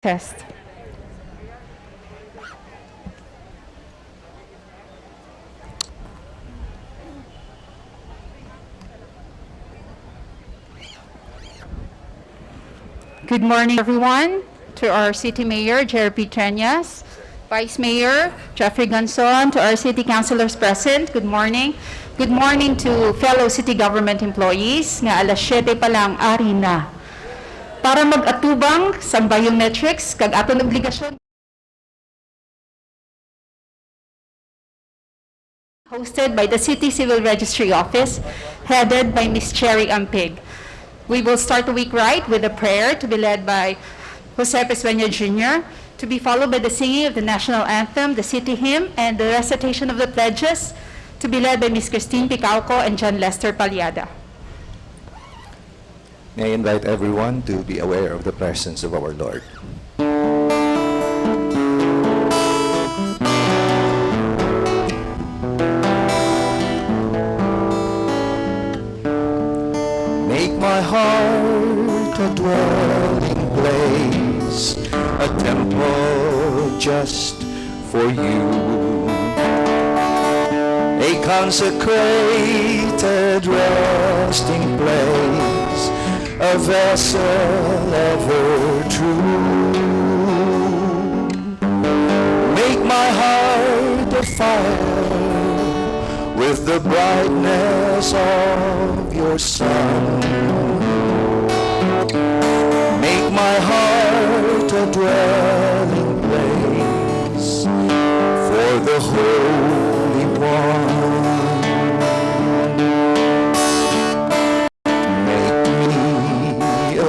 Test. Good morning, everyone. To our City Mayor, Jerry Petrenias, Vice Mayor, Jeffrey Ganson, to our City Councilors present, good morning. Good morning to fellow city government employees, nga alas 7 pa lang, ari na. Para mag-atubang sa biometrics, kag aton obligasyon, hosted by the City Civil Registry Office, headed by Ms. Cherry Ampig. We will start the week right with a prayer to be led by Jose Pesueño Jr., to be followed by the singing of the national anthem, the city hymn, and the recitation of the pledges, to be led by Ms. Christine Picauco and John Lester Paliada. May I invite everyone to be aware of the presence of our Lord. Make my heart a dwelling place, a temple just for you, a consecrated resting place, a vessel ever true. Make my heart a fire with the brightness of your sun. Make my heart a dwelling place for the Holy One.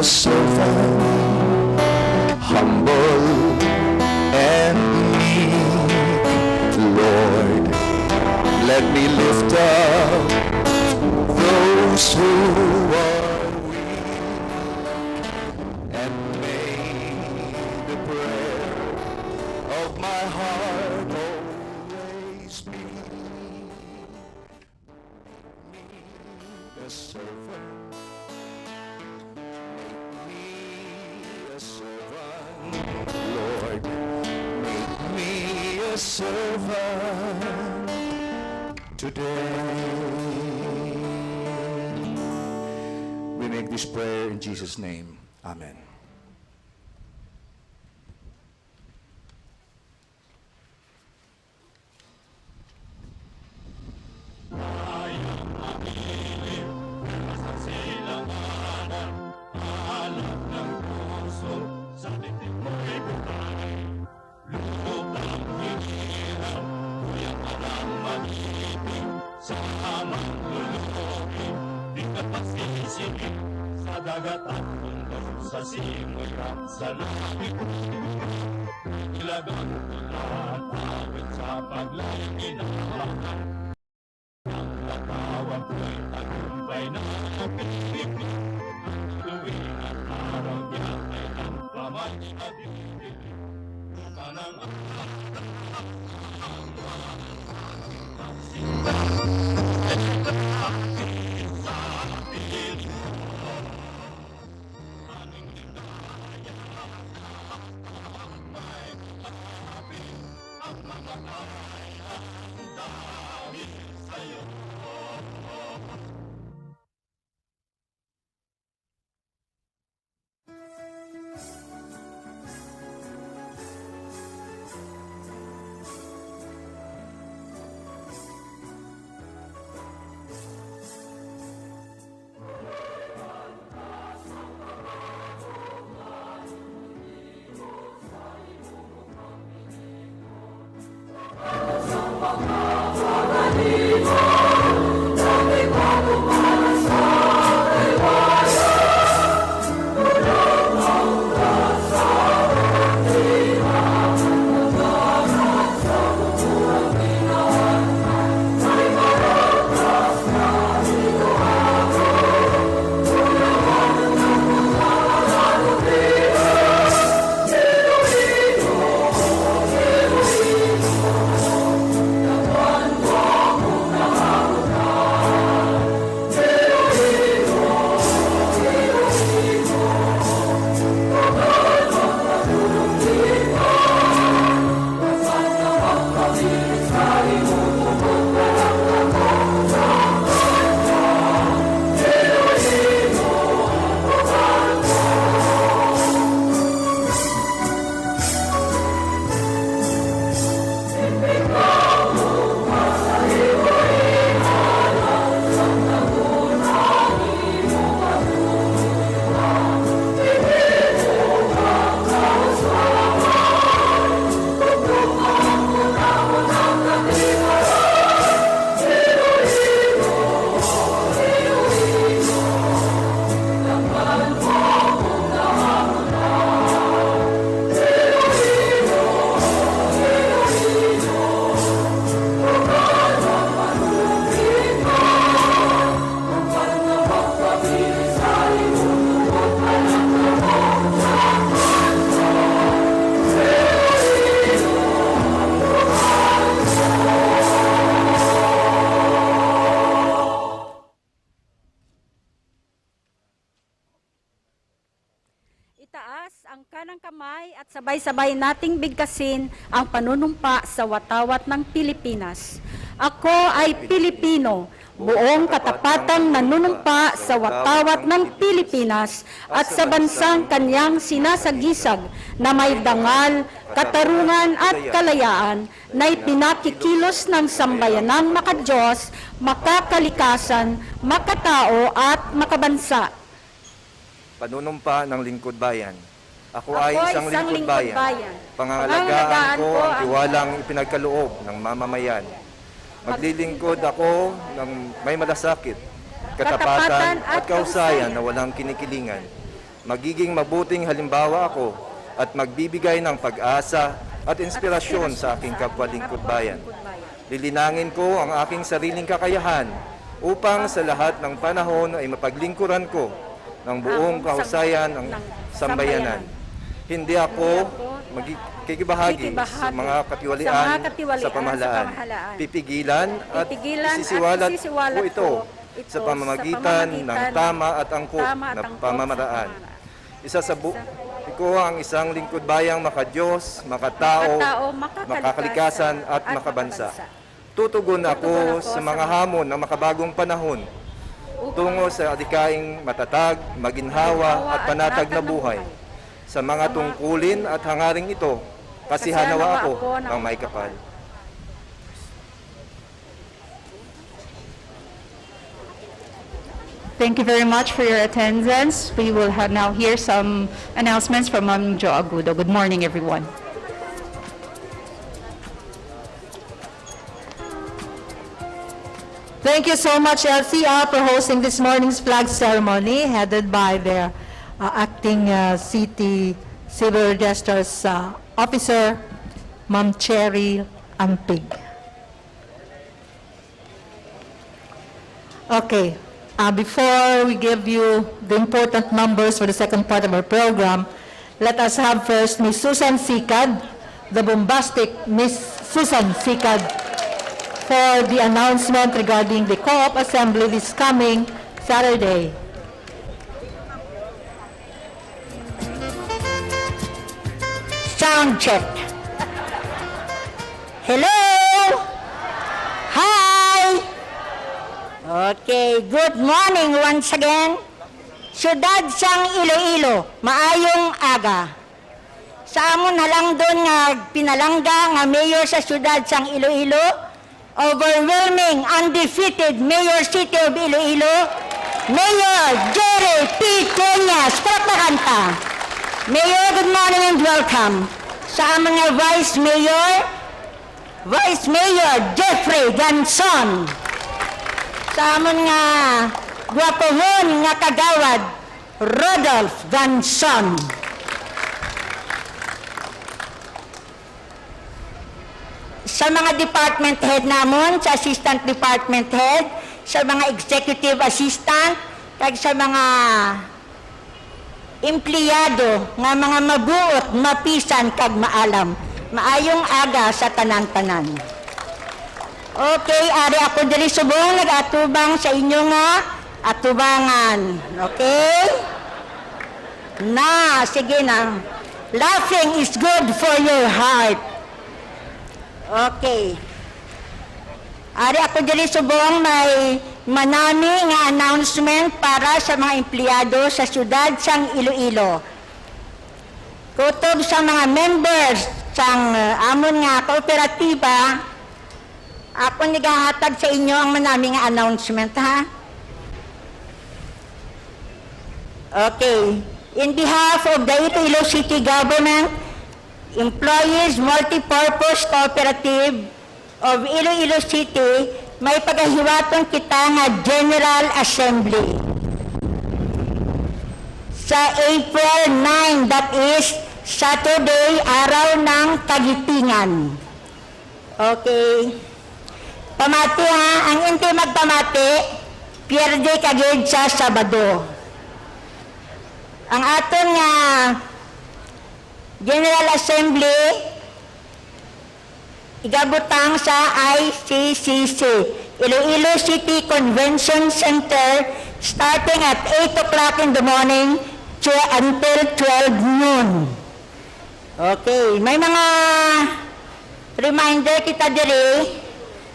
Servant, humble and meek, Lord, let me lift up those who are weak, and may the prayer of my heart always be a servant. Lord, make me a servant today. We make this prayer in Jesus' name. Amen. Sa dagat at mundo, sa simula, sa langit, ilagang lahat awit sa paglayang inahakan. Ang katawag ko'y tagumpay na pag-ibig, tuwing at araw niya ay ang pamay-abibig. Kanang Itaas ang kanang kamay at sabay-sabay nating bigkasin ang panunumpa sa watawat ng Pilipinas. Ako ay Pilipino, buong katapatang nanunumpa sa watawat ng Pilipinas at sa bansang kanyang sinasagisag na may dangal, katarungan at kalayaan na ipinakikilos ng sambayanang makadiyos, makakalikasan, makatao at makabansa. Panunumpa ng lingkod bayan. Ako ay isang lingkod bayan. Pangangalagaan Pangangalagaan ko ang tiwalang ipinagkaloob ng mamamayan. Maglilingkod ako ng may malasakit, katapatan at kausayan na walang kinikilingan. Magiging mabuting halimbawa ako at magbibigay ng pag-asa at inspirasyon sa aking kapwa lingkod bayan. Lilinangin ko ang aking sariling kakayahan upang sa lahat ng panahon ay mapaglingkuran ko ng buong kahusayan ng sambayanan. Hindi ako magkikibahagi sa mga katiwalian sa pamahalaan. Pipigilan at isisiwalat ko ito sa pamamagitan ng tama at angkop na pamamaraan. Isa sa ko ang isang lingkod bayang makadiyos, makatao, makakalikasan at makabansa. Tutugon ako sa mga hamon ng makabagong panahon tungo sa adikaing matatag, maginhawa at panatag na buhay. Sa mga tungkulin at hangaring ito, kasi hanawa ako ng may kapal. Thank you very much for your attendance. We will now hear some announcements from Ma'am Jo Agudo. Good morning, everyone. Thank you so much, LCR, for hosting this morning's flag ceremony, headed by the acting City Civil Register's Officer, Ma'am Cherry Ampig. Okay, before we give you the important numbers for the second part of our program, let us have first Ms. Susan Sikad, the bombastic Ms. Susan Sikad, for the announcement regarding the Co-op Assembly this coming Saturday. Sound check. Hello? Hi! Okay, good morning once again. Syudad sang Iloilo, maayong aga. Sa amon halang doon nga pinalangga nga mayor sa syudad sang Iloilo, overwhelming, undefeated Mayor City of Iloilo, Mayor Jerry P. Tenyas. Kanta. Mayor, good morning and welcome. Sa aming nga Vice Mayor Jeffrey Ganson. Sa aming nga gwapohon nga kagawad, Rodolph Ganson. Sa mga department head namon, sa assistant department head, sa mga executive assistant, kag sa mga empleyado nga mga mabuot, mapisan kag maalam. Maayong aga sa tanan-tanan. Okay, ari ako diri subong nag-atubang sa inyo nga atubangan. Okay? Sige na. Laughing is good for your heart. Okay. Ari ako diri subong may manami nga announcement para sa mga empleyado sa syudad sang Iloilo. Kutob sa mga members sang amon nga kooperatiba, ako nigahatag sa inyo ang manami nga announcement, ha? Okay. In behalf of the Iloilo City Government, Employees Multipurpose Cooperative of Iloilo City, may pagahiwaton kita nga General Assembly. Sa April 9, that is Saturday, araw ng Kagitingan. Okay. Pamati ha, ang hindi magpamati, pierde kagid sa Sabado. Ang aton nga General Assembly, igabutang sa ICCC, Iloilo City Convention Center, starting at 8 o'clock in the morning until 12 noon. Okay, may mga reminder kita diri.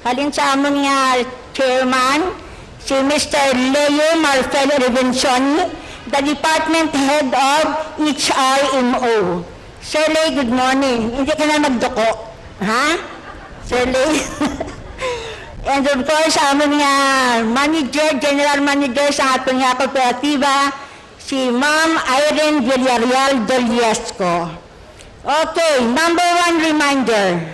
Halin sa amon nga chairman, si Mr. Leo Marcelo Revencioni, the department head of HRMO. Sir Leo, good morning. Hindi ka na magduko. Ha? Sir Leo? And of course, amon nga manager, general manager sa aton nga kooperatiba, si Ma'am Irene Villarreal Doliesco. Okay, number 1 reminder.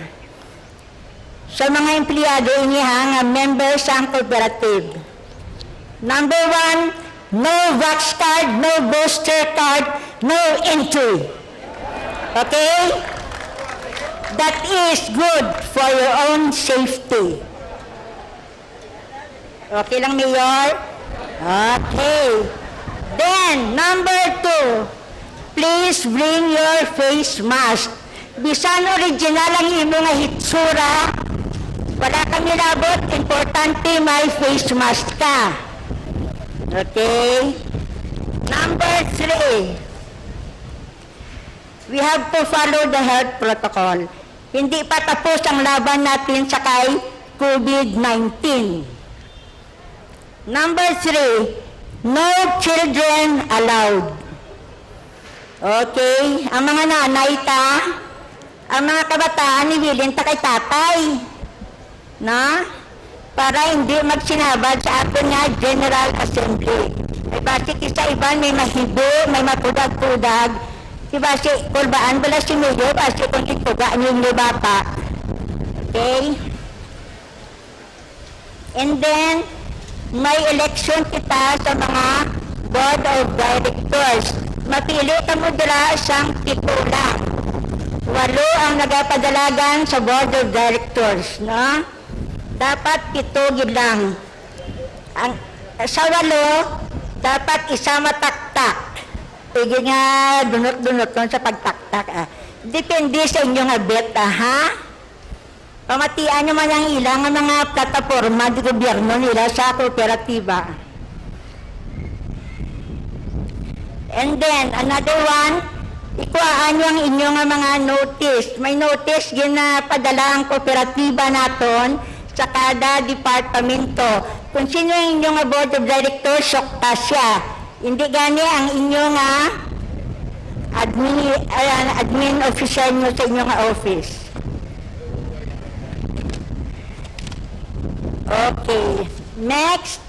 Sa mga empleyado inihang members sa cooperative. Number 1, no vax card, no booster card, no entry. Okay? That is good for your own safety. Okay lang, Mayor? Okay. Then, number 2, please bring your face mask. Bisan original ang imo nga hitsura, wala kami labot, importante may face mask ka. Okay? Number 3, we have to follow the health protocol. Hindi pa tapos ang laban natin sa kay COVID-19. Number 3, no children allowed. Okay? Ang mga nanay ta, ang mga kabataan, ibilin ta kay tatay. Na? Para hindi magsinabad sa atin nga General Assembly. Ay basi isa iban may mahibo, may mapudag-pudag. Si basi kulbaan bala si Mayo, basi kung itugaan yung libata. Okay? And then, may election kita sa mga board of directors. Mapili ka mo dira siyang 7 lang. 8 ang nagapadalagan sa board of directors, no? Dapat 7 gid lang. Sa 8, dapat isa mataktak. Pwede nga dunot-dunot kon sa pagtaktak. Depende sa inyo nga bet, ha? Pamatian nyo man ang ilang mga plataforma di gobyerno nila sa kooperatiba. And then, another one, ikuhaan nyo ang inyong mga notice. May notice yun na padala ang kooperatiba naton sa kada departamento. Kung sino yung inyong board of directors, sokta siya. Hindi gani ang inyong admin official nyo sa inyong office. Okay. Next,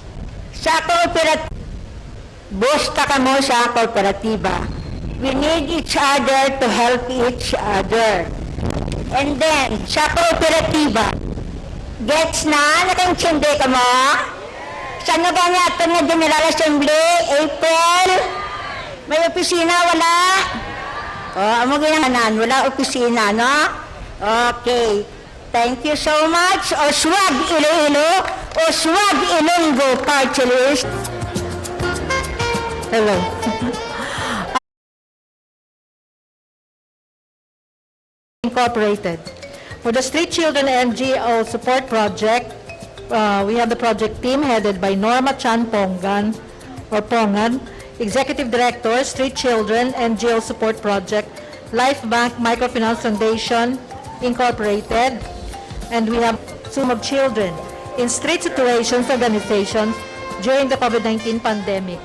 sa kooperatiba. Busta ka mo sa kooperatiba. We need each other to help each other. And then, sa kooperatiba, gets na? Nakaintindi ka mo? Saan na ba natin na General Assembly? April? May opisina? Wala? Amo ginanganan, wala opisina, no? Okay. Thank you so much. Oswag Iloilo, Oswag Ilonggo Party List. Hello. Incorporated. For the Street Children NGO Support Project, we have the project team headed by Norma Chan Pongan, Executive Director, Street Children NGO Support Project, Life Bank Microfinance Foundation, Incorporated, and we have Sum of Children in Street Situations Organizations during the COVID-19 pandemic.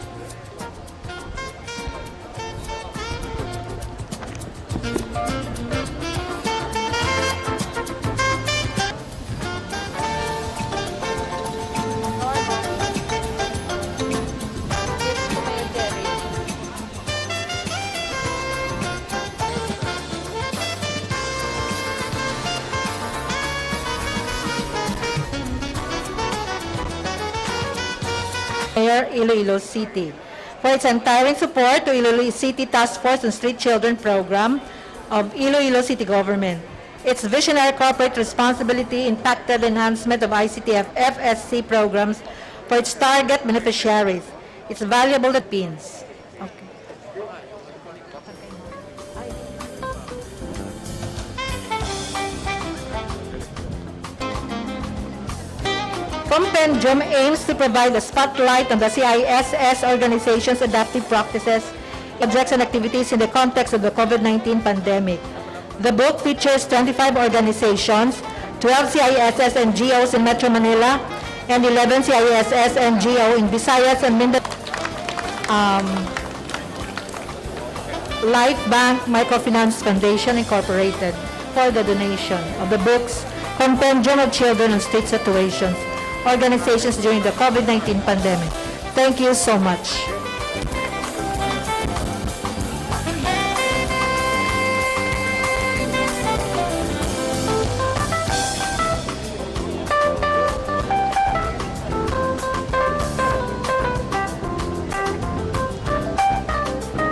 Mayor, Iloilo City. For its untiring support to Iloilo City Task Force on Street Children Program of Iloilo City Government. Its visionary corporate responsibility impacted enhancement of ICTF FSC programs for its target beneficiaries. It's valuable that pins. Okay. Compendium aims to provide a spotlight on the CISS organization's adaptive practices projects and activities in the context of the COVID-19 pandemic. The book features 25 organizations, 12 CISS and GOs in Metro Manila, and 11 CISS and GO in Visayas and Mindanao. Life Bank Microfinance Foundation Incorporated for the donation of the books Compendium of Children and State Situations, Organizations during the COVID-19 pandemic. Thank you so much.